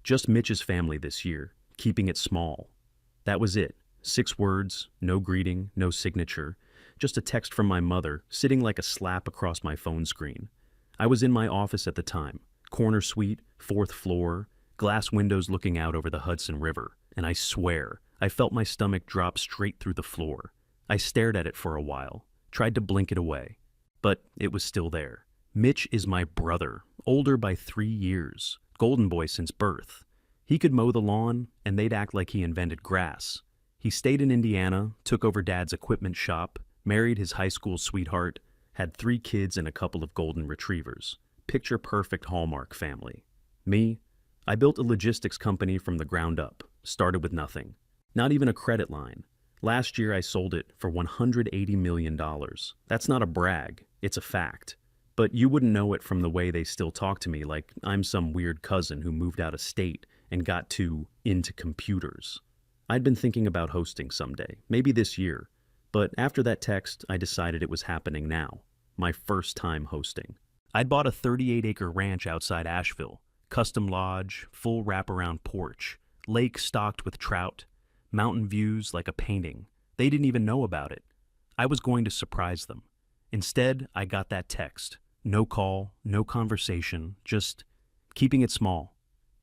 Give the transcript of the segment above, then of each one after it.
Just Mitch's family this year, keeping it small. That was it. 6 words, no greeting, no signature, just a text from my mother sitting like a slap across my phone screen. I was in my office at the time, corner suite, 4th floor, glass windows looking out over the Hudson River, and I swear, I felt my stomach drop straight through the floor. I stared at it for a while, tried to blink it away, but it was still there. Mitch is my brother, older by 3 years, golden boy since birth. He could mow the lawn, and they'd act like he invented grass. He stayed in Indiana, took over Dad's equipment shop, married his high school sweetheart, had 3 kids and a couple of golden retrievers. Picture-perfect Hallmark family. Me, I built a logistics company from the ground up, started with nothing. Not even a credit line. Last year I sold it for $180 million. That's not a brag, it's a fact. But you wouldn't know it from the way they still talk to me like I'm some weird cousin who moved out of state and got into computers. I'd been thinking about hosting someday, maybe this year. But after that text, I decided it was happening now. My first time hosting. I'd bought a 38-acre ranch outside Asheville. Custom lodge, full wraparound porch, lake stocked with trout, mountain views like a painting. They didn't even know about it. I was going to surprise them. Instead, I got that text. No call, no conversation, just keeping it small.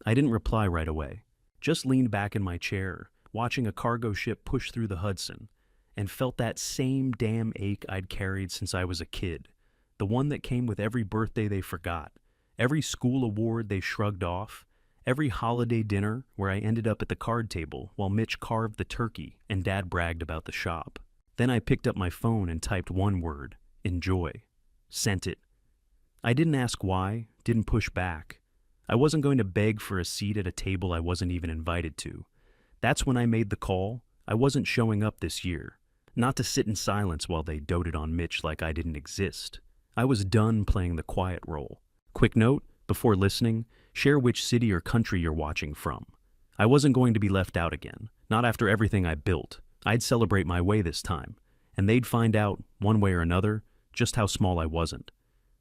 I didn't reply right away. Just leaned back in my chair, watching a cargo ship push through the Hudson, and felt that same damn ache I'd carried since I was a kid. The one that came with every birthday they forgot, every school award they shrugged off, every holiday dinner where I ended up at the card table while Mitch carved the turkey and Dad bragged about the shop. Then I picked up my phone and typed one word, enjoy. Sent it. I didn't ask why, didn't push back. I wasn't going to beg for a seat at a table I wasn't even invited to. That's when I made the call. I wasn't showing up this year. Not to sit in silence while they doted on Mitch like I didn't exist. I was done playing the quiet role. Quick note, before listening, share which city or country you're watching from. I wasn't going to be left out again, not after everything I built. I'd celebrate my way this time, and they'd find out, one way or another, just how small I wasn't.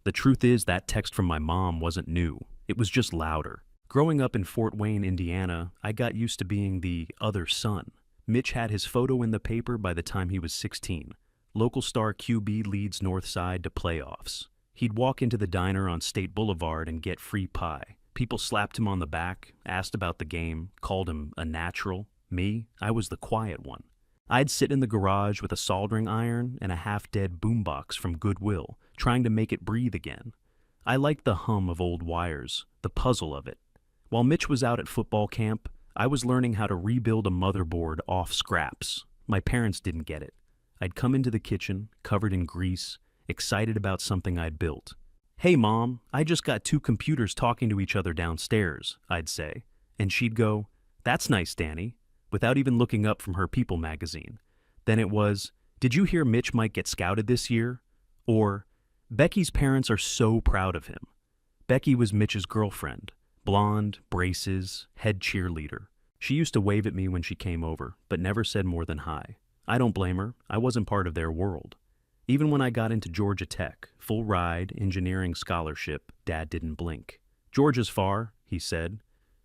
The truth is that text from my mom wasn't new. It was just louder. Growing up in Fort Wayne, Indiana, I got used to being the other son. Mitch had his photo in the paper by the time he was 16. Local star QB leads Northside to playoffs. He'd walk into the diner on State Boulevard and get free pie. People slapped him on the back, asked about the game, called him a natural. Me, I was the quiet one. I'd sit in the garage with a soldering iron and a half-dead boombox from Goodwill, trying to make it breathe again. I liked the hum of old wires, the puzzle of it. While Mitch was out at football camp, I was learning how to rebuild a motherboard off scraps. My parents didn't get it. I'd come into the kitchen, covered in grease, excited about something I'd built. "Hey, Mom, I just got 2 computers talking to each other downstairs," I'd say. And she'd go, "That's nice, Danny," without even looking up from her People magazine. Then it was, "Did you hear Mitch might get scouted this year?" Or, "Becky's parents are so proud of him." Becky was Mitch's girlfriend. Blonde, braces, head cheerleader. She used to wave at me when she came over, but never said more than hi. I don't blame her. I wasn't part of their world. Even when I got into Georgia Tech, full ride, engineering scholarship, Dad didn't blink. "Georgia's far," he said.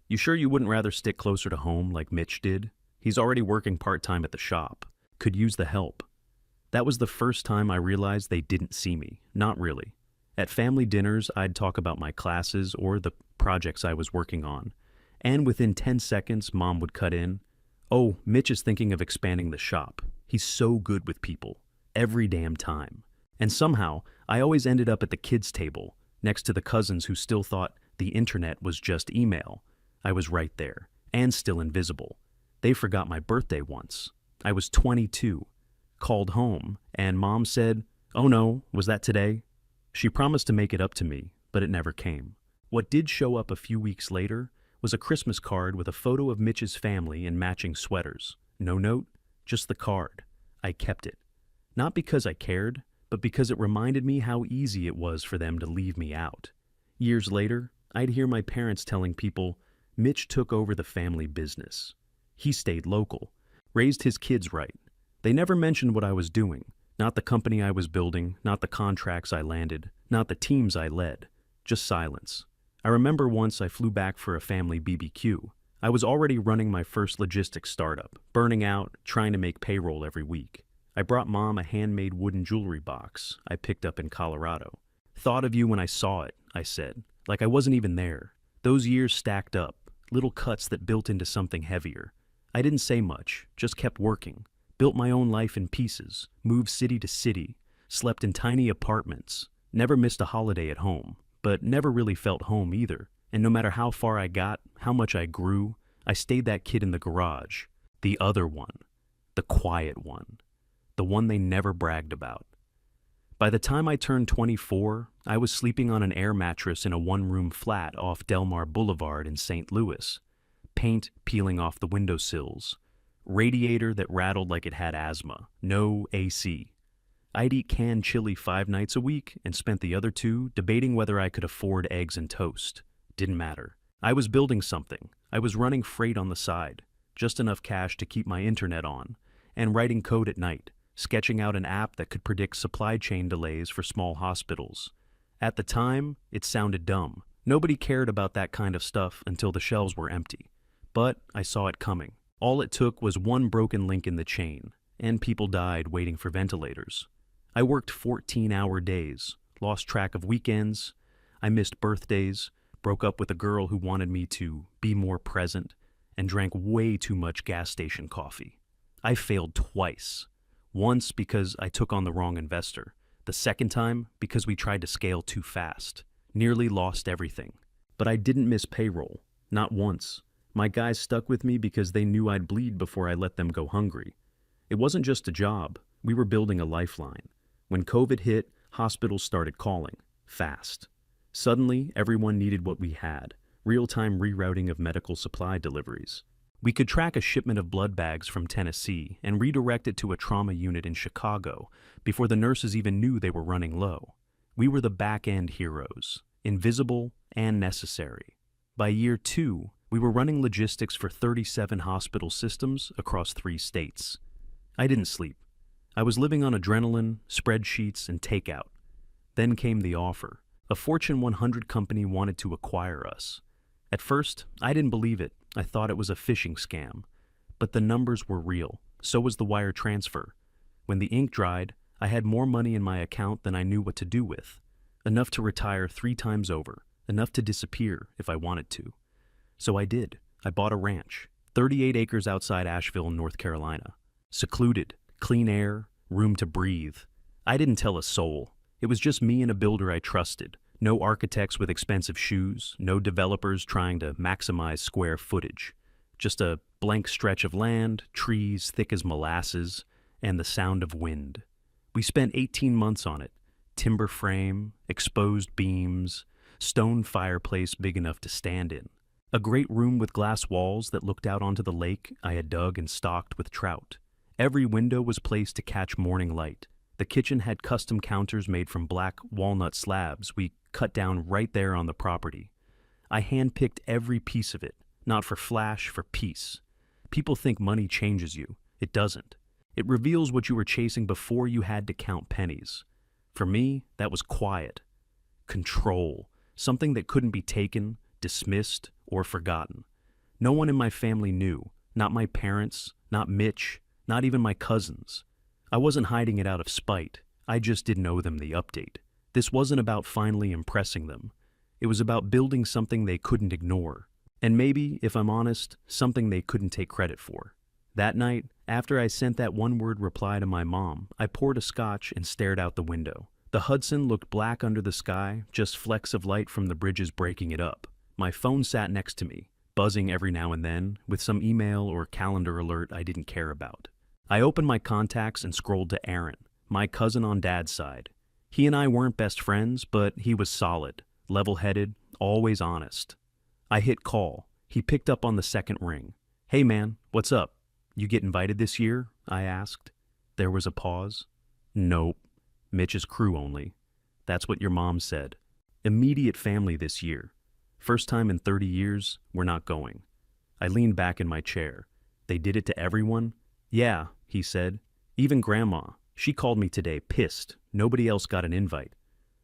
"You sure you wouldn't rather stick closer to home like Mitch did? He's already working part-time at the shop. Could use the help." That was the first time I realized they didn't see me. Not really. At family dinners, I'd talk about my classes or the projects I was working on. And within 10 seconds, Mom would cut in. "Oh, Mitch is thinking of expanding the shop. He's so good with people. Every damn time." And somehow, I always ended up at the kids' table, next to the cousins who still thought the internet was just email. I was right there, and still invisible. They forgot my birthday once. I was 22. Called home, and Mom said, "Oh no, was that today?" She promised to make it up to me, but it never came. What did show up a few weeks later was a Christmas card with a photo of Mitch's family in matching sweaters. No note, just the card. I kept it. Not because I cared, but because it reminded me how easy it was for them to leave me out. Years later, I'd hear my parents telling people, "Mitch took over the family business. He stayed local, raised his kids right." They never mentioned what I was doing. Not the company I was building, not the contracts I landed, not the teams I led. Just silence. I remember once I flew back for a family BBQ. I was already running my first logistics startup, burning out, trying to make payroll every week. I brought Mom a handmade wooden jewelry box I picked up in Colorado. "Thought of you when I saw it," I said, like I wasn't even there. Those years stacked up, little cuts that built into something heavier. I didn't say much, just kept working. Built my own life in pieces, moved city to city, slept in tiny apartments, never missed a holiday at home, but never really felt home either. And no matter how far I got, how much I grew, I stayed that kid in the garage. The other one. The quiet one. The one they never bragged about. By the time I turned 24, I was sleeping on an air mattress in a one-room flat off Delmar Boulevard in St. Louis. Paint peeling off the windowsills. Radiator that rattled like it had asthma. No AC. I'd eat canned chili 5 nights a week and spent the other 2 debating whether I could afford eggs and toast. Didn't matter. I was building something. I was running freight on the side. Just enough cash to keep my internet on. And writing code at night. Sketching out an app that could predict supply chain delays for small hospitals. At the time, it sounded dumb. Nobody cared about that kind of stuff until the shelves were empty. But I saw it coming. All it took was one broken link in the chain, and people died waiting for ventilators. I worked 14-hour days, lost track of weekends, I missed birthdays, broke up with a girl who wanted me to be more present, and drank way too much gas station coffee. I failed twice. Once because I took on the wrong investor. The second time because we tried to scale too fast. Nearly lost everything. But I didn't miss payroll. Not once. My guys stuck with me because they knew I'd bleed before I let them go hungry. It wasn't just a job. We were building a lifeline. When COVID hit, hospitals started calling. Fast. Suddenly, everyone needed what we had. Real-time rerouting of medical supply deliveries. We could track a shipment of blood bags from Tennessee and redirect it to a trauma unit in Chicago before the nurses even knew they were running low. We were the back-end heroes, invisible and necessary. By year 2, we were running logistics for 37 hospital systems across 3 states. I didn't sleep. I was living on adrenaline, spreadsheets, and takeout. Then came the offer. A Fortune 100 company wanted to acquire us. At first, I didn't believe it. I thought it was a phishing scam. But the numbers were real. So was the wire transfer. When the ink dried, I had more money in my account than I knew what to do with. Enough to retire 3 times over. Enough to disappear if I wanted to. So I did. I bought a ranch. 38 acres outside Asheville, North Carolina. Secluded. Clean air. Room to breathe. I didn't tell a soul. It was just me and a builder I trusted. No architects with expensive shoes, no developers trying to maximize square footage. Just a blank stretch of land, trees thick as molasses, and the sound of wind. We spent 18 months on it. Timber frame, exposed beams, stone fireplace big enough to stand in. A great room with glass walls that looked out onto the lake I had dug and stocked with trout. Every window was placed to catch morning light. The kitchen had custom counters made from black walnut slabs we cut down right there on the property. I handpicked every piece of it, not for flash, for peace. People think money changes you. It doesn't. It reveals what you were chasing before you had to count pennies. For me, that was quiet. Control. Something that couldn't be taken, dismissed, or forgotten. No one in my family knew. Not my parents, not Mitch, not even my cousins. I wasn't hiding it out of spite. I just didn't owe them the update. This wasn't about finally impressing them. It was about building something they couldn't ignore. And maybe, if I'm honest, something they couldn't take credit for. That night, after I sent that one-word reply to my mom, I poured a scotch and stared out the window. The Hudson looked black under the sky, just flecks of light from the bridges breaking it up. My phone sat next to me, buzzing every now and then, with some email or calendar alert I didn't care about. I opened my contacts and scrolled to Aaron, my cousin on Dad's side. He and I weren't best friends, but he was solid, level-headed, always honest. I hit call. He picked up on the second ring. "Hey man, what's up? You get invited this year?" I asked. There was a pause. "Nope. Mitch's crew only." "That's what your mom said." "Immediate family this year. First time in 30 years, we're not going." I leaned back in my chair. "They did it to everyone?" "Yeah," he said. "Even Grandma. She called me today, pissed. Nobody else got an invite."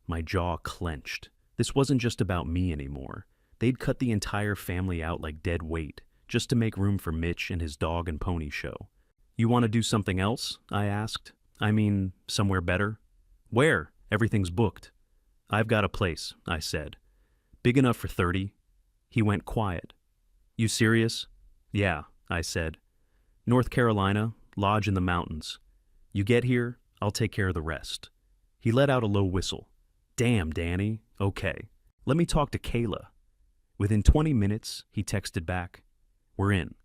My jaw clenched. This wasn't just about me anymore. They'd cut the entire family out like dead weight, just to make room for Mitch and his dog and pony show. You want to do something else? I asked. I mean, somewhere better? Where? Everything's booked. I've got a place, I said. Big enough for 30. He went quiet. You serious? Yeah, I said. North Carolina, lodge in the mountains. You get here, I'll take care of the rest. He let out a low whistle. Damn, Danny. Okay. Let me talk to Kayla. Within 20 minutes, he texted back. We're in.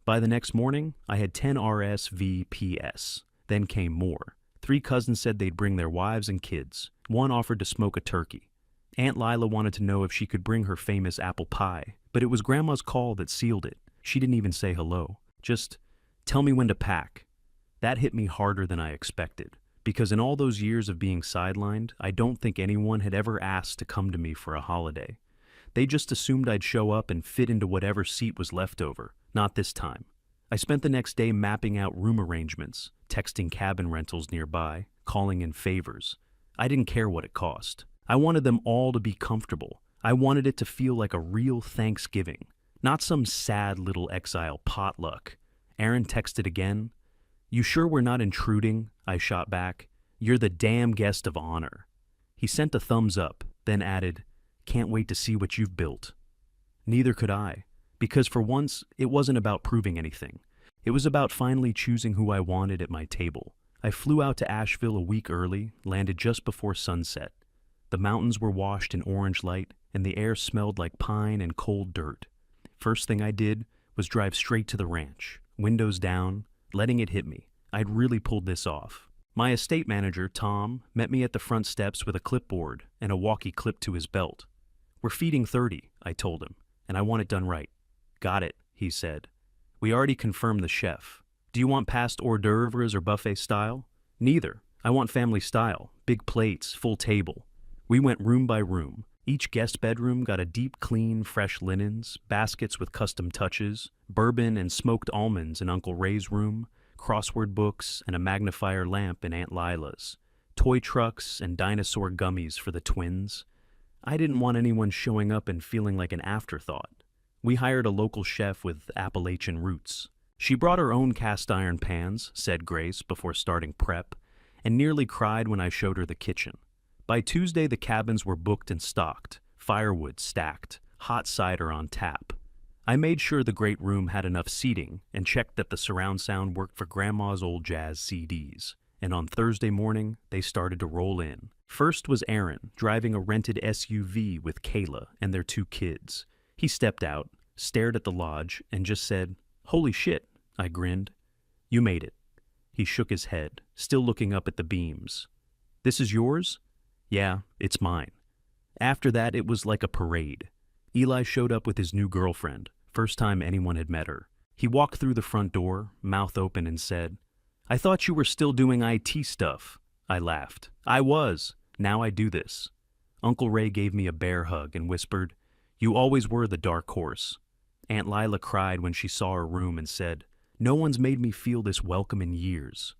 By the next morning, I had 10 RSVPs. Then came more. 3 cousins said they'd bring their wives and kids. 1 offered to smoke a turkey. Aunt Lila wanted to know if she could bring her famous apple pie, but it was Grandma's call that sealed it. She didn't even say hello. Just, tell me when to pack. That hit me harder than I expected, because in all those years of being sidelined, I don't think anyone had ever asked to come to me for a holiday. They just assumed I'd show up and fit into whatever seat was left over. Not this time. I spent the next day mapping out room arrangements, texting cabin rentals nearby, calling in favors. I didn't care what it cost. I wanted them all to be comfortable. I wanted it to feel like a real Thanksgiving, not some sad little exile potluck. Aaron texted again. You sure we're not intruding? I shot back. You're the damn guest of honor. He sent a thumbs up, then added, can't wait to see what you've built. Neither could I, because for once, it wasn't about proving anything. It was about finally choosing who I wanted at my table. I flew out to Asheville a week early, landed just before sunset. The mountains were washed in orange light, and the air smelled like pine and cold dirt. First thing I did was drive straight to the ranch, windows down, letting it hit me. I'd really pulled this off. My estate manager, Tom, met me at the front steps with a clipboard and a walkie clipped to his belt. We're feeding 30, I told him, and I want it done right. Got it, he said. We already confirmed the chef. Do you want past hors d'oeuvres or buffet style? Neither. I want family style, big plates, full table. We went room by room. Each guest bedroom got a deep clean, fresh linens, baskets with custom touches, bourbon and smoked almonds in Uncle Ray's room, crossword books and a magnifier lamp in Aunt Lila's, toy trucks and dinosaur gummies for the twins. I didn't want anyone showing up and feeling like an afterthought. We hired a local chef with Appalachian roots. She brought her own cast iron pans, said Grace before starting prep, and nearly cried when I showed her the kitchen. By Tuesday, the cabins were booked and stocked, firewood stacked, hot cider on tap. I made sure the great room had enough seating and checked that the surround sound worked for Grandma's old jazz CDs. And on Thursday morning, they started to roll in. First was Aaron, driving a rented SUV with Kayla and their 2 kids. He stepped out, stared at the lodge, and just said, "Holy shit," I grinned. "You made it." He shook his head, still looking up at the beams. "This is yours?" "Yeah, it's mine." After that, it was like a parade. Eli showed up with his new girlfriend, first time anyone had met her. He walked through the front door, mouth open, and said, "I thought you were still doing IT stuff." I laughed. "I was. Now I do this." Uncle Ray gave me a bear hug and whispered, "You always were the dark horse." Aunt Lila cried when she saw her room and said, "No one's made me feel this welcome in years."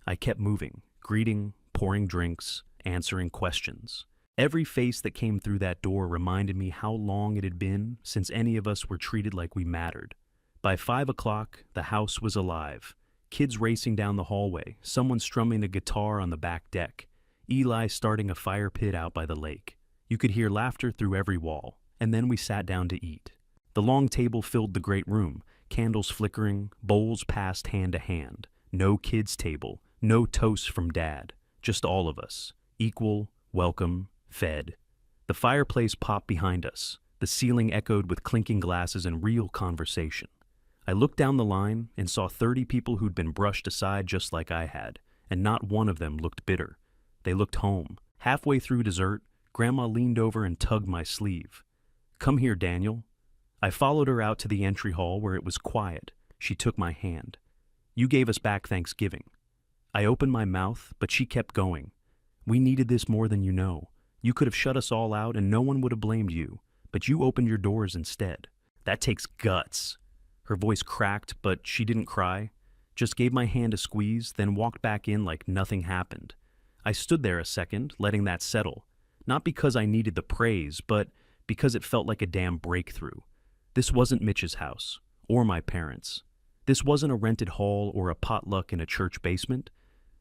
I kept moving, greeting, pouring drinks, answering questions. Every face that came through that door reminded me how long it had been since any of us were treated like we mattered. By 5 o'clock, the house was alive. Kids racing down the hallway, someone strumming a guitar on the back deck, Eli starting a fire pit out by the lake. You could hear laughter through every wall, and then we sat down to eat. The long table filled the great room, candles flickering, bowls passed hand to hand. No kids' table, no toasts from Dad, just all of us, equal, welcome, fed. The fireplace popped behind us. The ceiling echoed with clinking glasses and real conversation. I looked down the line and saw 30 people who'd been brushed aside just like I had, and not one of them looked bitter. They looked home. Halfway through dessert, Grandma leaned over and tugged my sleeve. "Come here, Daniel." I followed her out to the entry hall where it was quiet. She took my hand. "You gave us back Thanksgiving." I opened my mouth, but she kept going. "We needed this more than you know. You could have shut us all out and no one would have blamed you, but you opened your doors instead. That takes guts." Her voice cracked, but she didn't cry. Just gave my hand a squeeze, then walked back in like nothing happened. I stood there a second, letting that settle. Not because I needed the praise, but because it felt like a damn breakthrough. This wasn't Mitch's house, or my parents'. This wasn't a rented hall or a potluck in a church basement.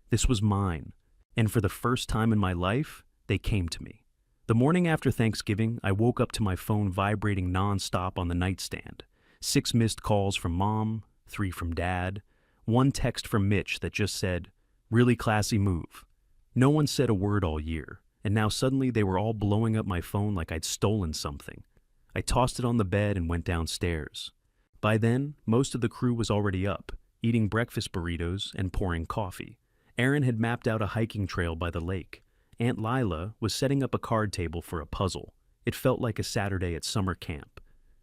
This was mine, and for the first time in my life, they came to me. The morning after Thanksgiving, I woke up to my phone vibrating nonstop on the nightstand. 6 missed calls from Mom, 3 from Dad, 1 text from Mitch that just said, "Really classy move." No one said a word all year, and now suddenly they were all blowing up my phone like I'd stolen something. I tossed it on the bed and went downstairs. By then, most of the crew was already up, eating breakfast burritos and pouring coffee. Aaron had mapped out a hiking trail by the lake. Aunt Lila was setting up a card table for a puzzle. It felt like a Saturday at summer camp.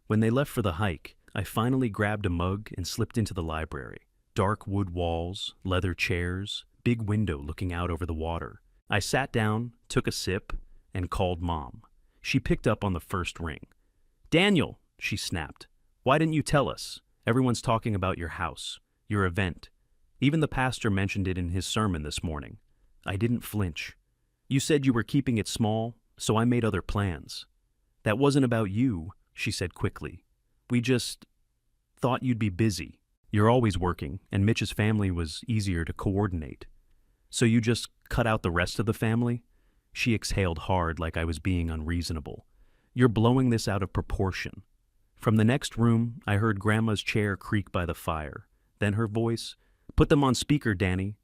When they left for the hike, I finally grabbed a mug and slipped into the library. Dark wood walls, leather chairs, big window looking out over the water. I sat down, took a sip, and called Mom. She picked up on the first ring. "Daniel," she snapped, "why didn't you tell us? Everyone's talking about your house, your event. Even the pastor mentioned it in his sermon this morning." I didn't flinch. "You said you were keeping it small, so I made other plans." "That wasn't about you," she said quickly. "We just thought you'd be busy. You're always working, and Mitch's family was easier to coordinate. So you just cut out the rest of the family?" She exhaled hard like I was being unreasonable. "You're blowing this out of proportion." From the next room, I heard Grandma's chair creak by the fire. Then her voice, "Put them on speaker, Danny."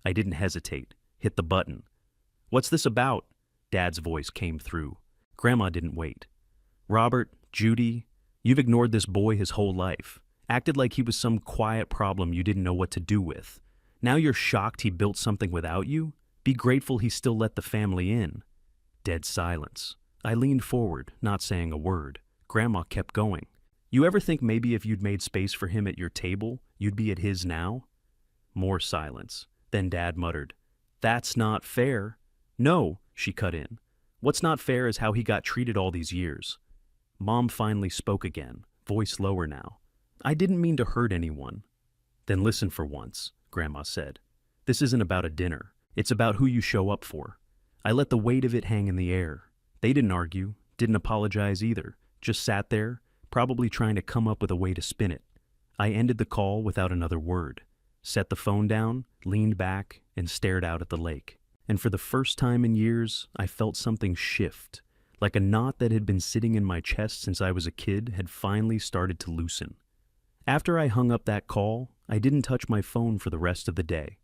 I didn't hesitate. Hit the button. "What's this about?" Dad's voice came through. Grandma didn't wait. "Robert, Judy, you've ignored this boy his whole life. Acted like he was some quiet problem you didn't know what to do with. Now you're shocked he built something without you? Be grateful he still let the family in." Dead silence. I leaned forward, not saying a word. Grandma kept going. "You ever think maybe if you'd made space for him at your table, you'd be at his now?" More silence. Then Dad muttered, "That's not fair." "No," she cut in. "What's not fair is how he got treated all these years." Mom finally spoke again, voice lower now. "I didn't mean to hurt anyone." "Then listen for once," Grandma said. "This isn't about a dinner. It's about who you show up for." I let the weight of it hang in the air. They didn't argue, didn't apologize either, just sat there, probably trying to come up with a way to spin it. I ended the call without another word, set the phone down, leaned back, and stared out at the lake. And for the first time in years, I felt something shift, like a knot that had been sitting in my chest since I was a kid had finally started to loosen. After I hung up that call, I didn't touch my phone for the rest of the day.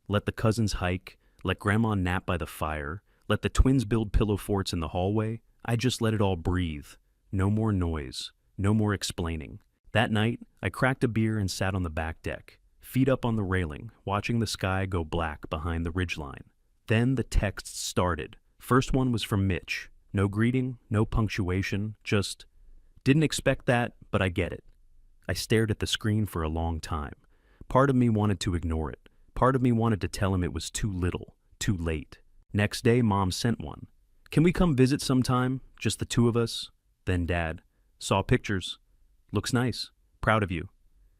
Let the cousins hike, let Grandma nap by the fire, let the twins build pillow forts in the hallway. I just let it all breathe. No more noise, no more explaining. That night, I cracked a beer and sat on the back deck, feet up on the railing, watching the sky go black behind the ridgeline. Then the texts started. First one was from Mitch. No greeting, no punctuation, just, "Didn't expect that, but I get it." I stared at the screen for a long time. Part of me wanted to ignore it. Part of me wanted to tell him it was too little, too late. Next day, Mom sent one. "Can we come visit sometime? Just the 2 of us?" Then Dad, "Saw pictures. Looks nice. Proud of you."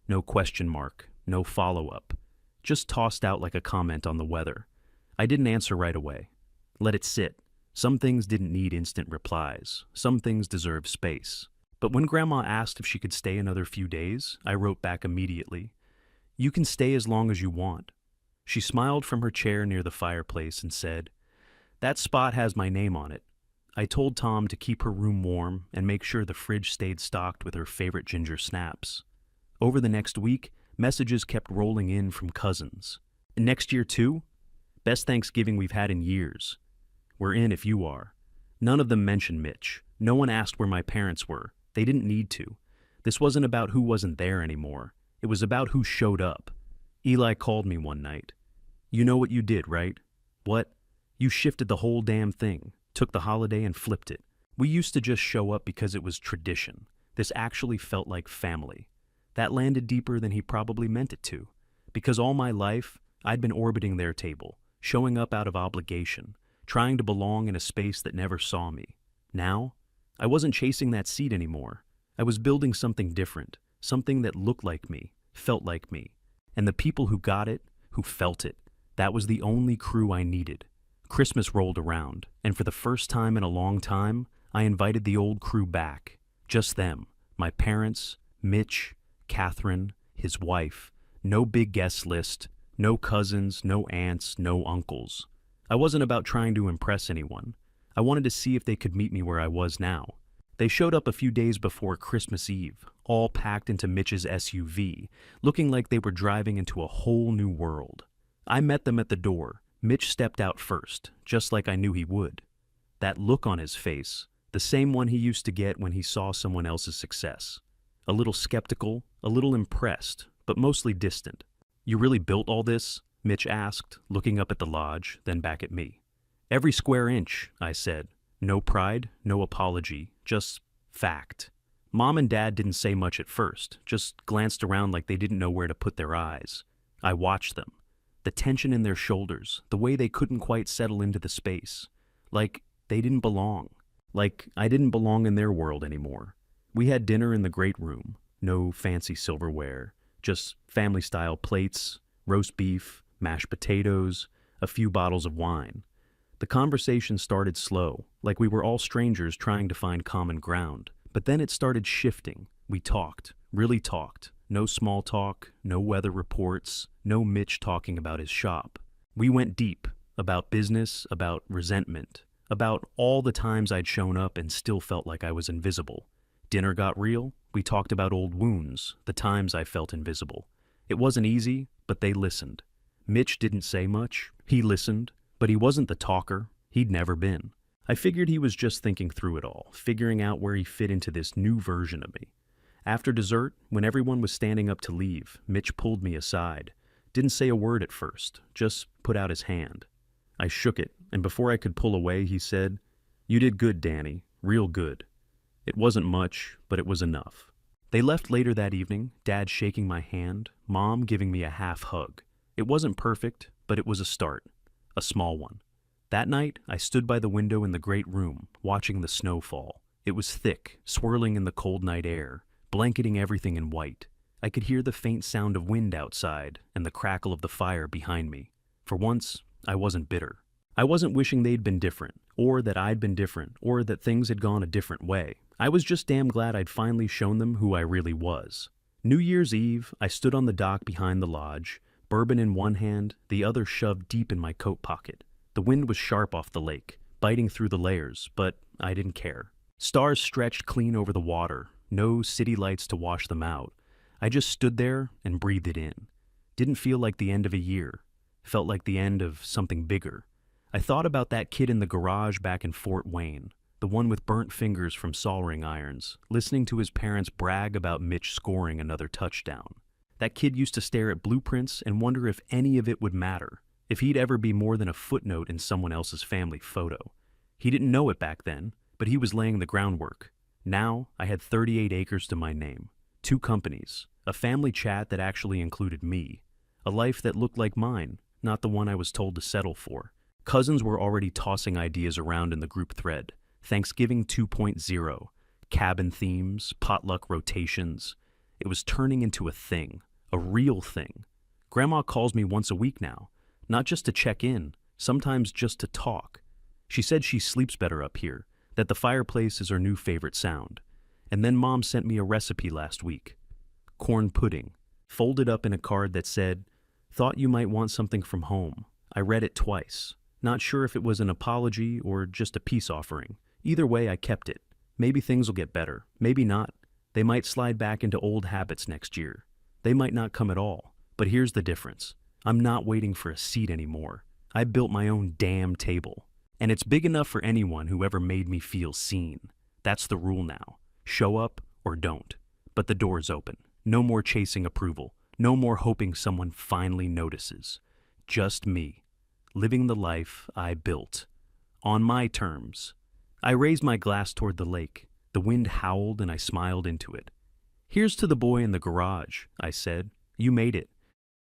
No question mark, no follow-up. Just tossed out like a comment on the weather. I didn't answer right away. Let it sit. Some things didn't need instant replies. Some things deserve space. But when Grandma asked if she could stay another few days, I wrote back immediately, "You can stay as long as you want." She smiled from her chair near the fireplace and said, "That spot has my name on it." I told Tom to keep her room warm and make sure the fridge stayed stocked with her favorite ginger snaps. Over the next week, messages kept rolling in from cousins. "Next year too? Best Thanksgiving we've had in years. We're in if you are." None of them mentioned Mitch. No one asked where my parents were. They didn't need to. This wasn't about who wasn't there anymore. It was about who showed up. Eli called me one night. "You know what you did, right?" "What?" "You shifted the whole damn thing. Took the holiday and flipped it. We used to just show up because it was tradition. This actually felt like family." That landed deeper than he probably meant it to. Because all my life, I'd been orbiting their table, showing up out of obligation, trying to belong in a space that never saw me. Now, I wasn't chasing that seat anymore. I was building something different, something that looked like me, felt like me. And the people who got it, who felt it, that was the only crew I needed. Christmas rolled around, and for the first time in a long time, I invited the old crew back. Just them. My parents, Mitch, Catherine, his wife. No big guest list. No cousins, no aunts, no uncles. I wasn't about trying to impress anyone. I wanted to see if they could meet me where I was now. They showed up a few days before Christmas Eve, all packed into Mitch's SUV, looking like they were driving into a whole new world. I met them at the door. Mitch stepped out first, just like I knew he would. That look on his face, the same one he used to get when he saw someone else's success. A little skeptical, a little impressed, but mostly distant. "You really built all this?" Mitch asked, looking up at the lodge, then back at me. "Every square inch," I said. No pride, no apology, just fact. Mom and Dad didn't say much at first, just glanced around like they didn't know where to put their eyes. I watched them. The tension in their shoulders, the way they couldn't quite settle into the space. Like they didn't belong. Like I didn't belong in their world anymore. We had dinner in the great room. No fancy silverware. Just family-style plates, roast beef, mashed potatoes, a few bottles of wine. The conversation started slow, like we were all strangers trying to find common ground. But then it started shifting. We talked, really talked. No small talk, no weather reports, no Mitch talking about his shop. We went deep, about business, about resentment, about all the times I'd shown up and still felt like I was invisible. Dinner got real. We talked about old wounds, the times I felt invisible. It wasn't easy, but they listened. Mitch didn't say much. He listened. But he wasn't the talker. He'd never been. I figured he was just thinking through it all, figuring out where he fit into this new version of me. After dessert, when everyone was standing up to leave, Mitch pulled me aside. Didn't say a word at first, just put out his hand. I shook it, and before I could pull away, he said, "You did good, Danny, real good." It wasn't much, but it was enough. They left later that evening, Dad shaking my hand, Mom giving me a half hug. It wasn't perfect, but it was a start. A small one. That night, I stood by the window in the great room, watching the snow fall. It was thick, swirling in the cold night air, blanketing everything in white. I could hear the faint sound of wind outside and the crackle of the fire behind me. For once, I wasn't bitter. I wasn't wishing they'd been different, or that I'd been different, or that things had gone a different way. I was just damn glad I'd finally shown them who I really was. New Year's Eve, I stood on the dock behind the lodge, bourbon in one hand, the other shoved deep in my coat pocket. The wind was sharp off the lake, biting through the layers, but I didn't care. Stars stretched clean over the water, no city lights to wash them out. I just stood there and breathed it in. Didn't feel like the end of a year. Felt like the end of something bigger. I thought about that kid in the garage back in Fort Wayne, the one with burnt fingers from soldering irons, listening to his parents brag about Mitch scoring another touchdown. That kid used to stare at blueprints and wonder if any of it would matter, if he'd ever be more than a footnote in someone else's family photo. He didn't know it back then, but he was laying the groundwork. Now, I had 38 acres to my name, 2 companies, a family chat that actually included me, a life that looked like mine, not the one I was told to settle for. Cousins were already tossing ideas around in the group thread. Thanksgiving 2.0, cabin themes, potluck rotations. It was turning into a thing, a real thing. Grandma calls me once a week now, not just to check in, sometimes just to talk. She said she sleeps better up here, that the fireplace is her new favorite sound. And then Mom sent me a recipe last week. Corn pudding, folded up in a card that said, "Thought you might want something from home." I read it twice, not sure if it was an apology or just a peace offering. Either way, I kept it. Maybe things will get better, maybe not. They might slide back into old habits next year. They might not come at all. But here's the difference. I'm not waiting for a seat anymore. I built my own damn table. And it's big enough for anyone who ever made me feel seen. That's the rule now. Show up or don't. But the door's open. No more chasing approval. No more hoping someone finally notices. Just me. Living the life I built. On my terms. I raised my glass toward the lake. The wind howled and I smiled into it. "Here's to the boy in the garage," I said. "You made it.